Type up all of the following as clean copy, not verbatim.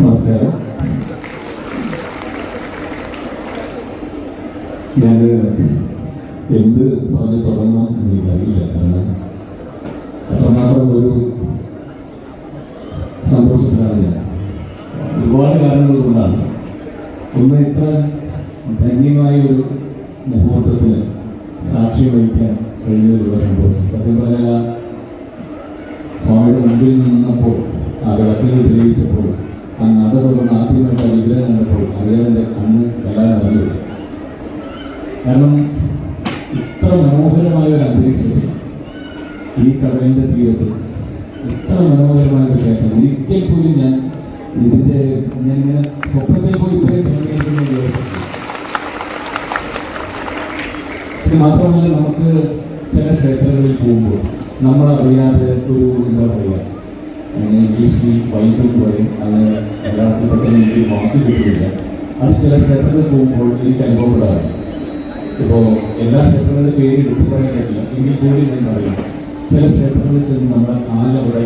നമസ്കാരം. ഞാൻ എന്ത് പറഞ്ഞ് തുടങ്ങണം എനിക്കറിയില്ല. കാരണം അത്രമാത്രം ഒരു സന്തോഷത്തിലാണ് ഞാൻ. ഒരുപാട് കാരണങ്ങൾ കൊണ്ടാണ്. ഒന്ന്, ഇത്ര ധന്യമായ ഒരു മുഹൂർത്തത്തിന് സാക്ഷ്യം വഹിക്കാൻ കഴിഞ്ഞതിലുള്ള സന്തോഷം. സത്യം പറഞ്ഞാൽ സ്വാമിയുടെ മുമ്പിൽ നിന്നപ്പോൾ, ആ വിളക്കുകൾ തെളിയിച്ചപ്പോൾ, ആ നട തുറന്ന് ആദ്യമായിട്ട് ആ വിഗ്രഹം കണ്ടപ്പോൾ അദ്ദേഹത്തിൻ്റെ കണ്ണ് വല്ലാതെ അറിയില്ല. കാരണം ഇത്ര മനോഹരമായ ഒരു അന്തരീക്ഷത്തിൽ ഈ കടലിൻ്റെ തീരത്ത് ഇത്ര മനോഹരമായ ഒരു ക്ഷേത്രം ഒരിക്കൽ പോലും ഞാനിങ്ങനെ സ്വപ്നത്തിൽ പോയി ഇത്രയും സമീപിക്കുന്നത്. ഇത് മാത്രമല്ല, നമുക്ക് ചില ക്ഷേത്രങ്ങളിൽ പോകുമ്പോൾ നമ്മളറിയാതെ ഒരു എന്താ പറയുക, ഇംഗ്ലീഷിൽ വൈദ്യം പറയും, അങ്ങനെ മലയാളത്തിൽ പെട്ടെന്ന് എനിക്ക് വാക്ക് കിട്ടുന്നില്ല. അത് ചില ക്ഷേത്രങ്ങളിൽ പോകുമ്പോൾ എനിക്ക് അനുഭവപ്പെടാറുണ്ട്. ഇപ്പോൾ എല്ലാ ക്ഷേത്രങ്ങളുടെ പേര് എടുത്തു പറയാൻ പറ്റില്ല, എങ്കിൽ കൂടി ഞാൻ പറയും, ചില ക്ഷേത്രങ്ങളിൽ ചെന്ന് നമ്മുടെ കാലവിടെ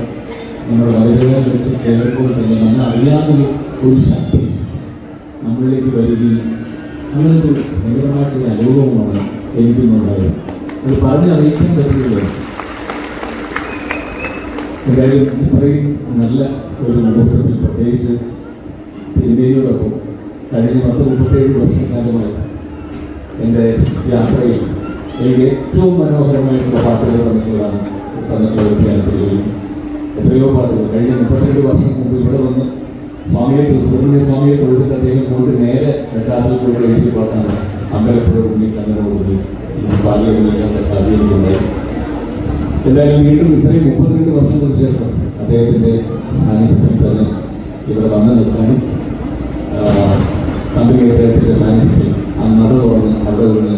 നമ്മുടെ വലതുകാൽ വെച്ച് കേൾക്കുമ്പോൾ തന്നെ നമ്മൾ അറിയാവുന്ന ഒരു ശക്തി നമ്മളിലേക്ക് വരികയും അങ്ങനൊരു ഭയങ്കരമായിട്ടൊരു അനുഭവമാണ് എനിക്കുന്നുണ്ടായത്. അത് പറഞ്ഞറിയിക്കാൻ പറ്റുന്നില്ല. എന്തായാലും ഇത്രയും നല്ല ഒരു മുഹൂർത്തത്തിൽ, പ്രത്യേകിച്ച് തിരുമേനിയോടൊപ്പം കഴിഞ്ഞ 10-37 വർഷക്കാലമായി എൻ്റെ യാത്രയിൽ എനിക്ക് ഏറ്റവും മനോഹരമായിട്ടുള്ള പാട്ടുകൾ തന്നിട്ടുള്ള വ്യക്തിയാണ്. എത്രയോ പാട്ടുകൾ കഴിഞ്ഞ 32 വർഷം മുമ്പ് ഇവിടെ വന്ന് സുബ്രഹ്മണ്യ സ്വാമിയെ തൊഴുതിട്ട് അദ്ദേഹം കൊണ്ട് നേരെ മെഡ്രാസിലൂടെ എഴുതിയ പാട്ടാണ് അമ്പലപ്പുഴ ഉണ്ണി കണ്ണനോടുകൂടി ബാല്യങ്ങളിലേക്ക് കവിയുന്നുണ്ടായി. എന്തായാലും വീണ്ടും ഇത്രയും 32 വർഷങ്ങൾക്ക് ശേഷം അദ്ദേഹത്തിൻ്റെ സാന്നിധ്യത്തിൽ തന്നെ ഇവിടെ വന്നു നിൽക്കാനും കമ്പനി അദ്ദേഹത്തിൻ്റെ സാന്നിധ്യത്തിൽ ആ നട തുറന്ന് അവിടെ നിന്ന്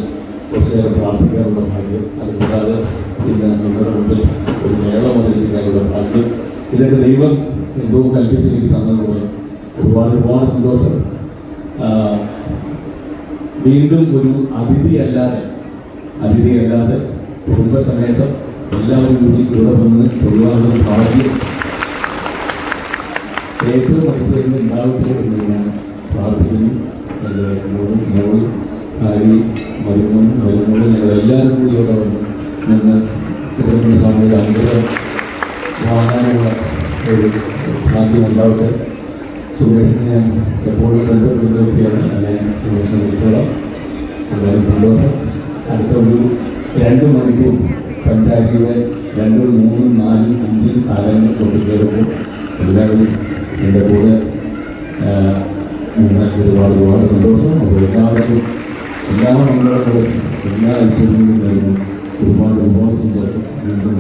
കുറച്ചു നേരം പ്രാർത്ഥിക്കാനുള്ള ഭാഗ്യം, അതുകൂടാതെ ഇന്ന് നമ്മുടെ മുമ്പിൽ ഒരു മേളം വന്നിരിക്കാനുള്ള ഭാഗ്യം, ഇതൊക്കെ ദൈവം എന്തോ കൽപ്പിച്ചെനിക്ക് തന്നതുപോലെ ഒരുപാട് സന്തോഷം. വീണ്ടും ഒരു അതിഥിയല്ലാതെ കുടുംബസമേതം എല്ലാവരും കൂടി ഇവിടെ വന്ന് തൊഴിലാളുകൾ ഭാഗ്യം ഏറ്റവും അടുത്ത് ഉണ്ടാവട്ടെ എന്ന് ഞാൻ പ്രാർത്ഥിക്കുന്നു. എൻ്റെ മോൾ ഭാര്യ മരുമോൾ ഞങ്ങളെല്ലാവരും കൂടി ഇവിടെ വന്ന് നിന്ന് സുബ്രഹ്മണ്യ സ്വാമിയുടെ അനുഗ്രഹം വാങ്ങാനുള്ള ഒരു ഭാഗ്യം ഉണ്ടാവട്ടെ. സുരേഷിനെ ഞാൻ എപ്പോഴും ബന്ധപ്പെടുന്ന വ്യക്തിയാണ്. ഞാൻ സുരേഷിനെ വിളിച്ചോളാം. വളരെ സന്തോഷം. അടുത്ത ഒരു 2 മണിക്കൂർ പഞ്ചായത്തിലെ 2, 3, 4, 5 കാലങ്ങൾ കൊണ്ടുചേർപ്പോൾ എല്ലാവരും എൻ്റെ കൂടെ നിങ്ങൾക്ക് ഒരുപാട് സന്തോഷം. അപ്പോൾ എല്ലാവർക്കും എല്ലാ മംഗളങ്ങളും എല്ലാ ഐശ്വര്യങ്ങളും നൽകുന്നു. ഒരുപാട് സന്തോഷം. വീണ്ടും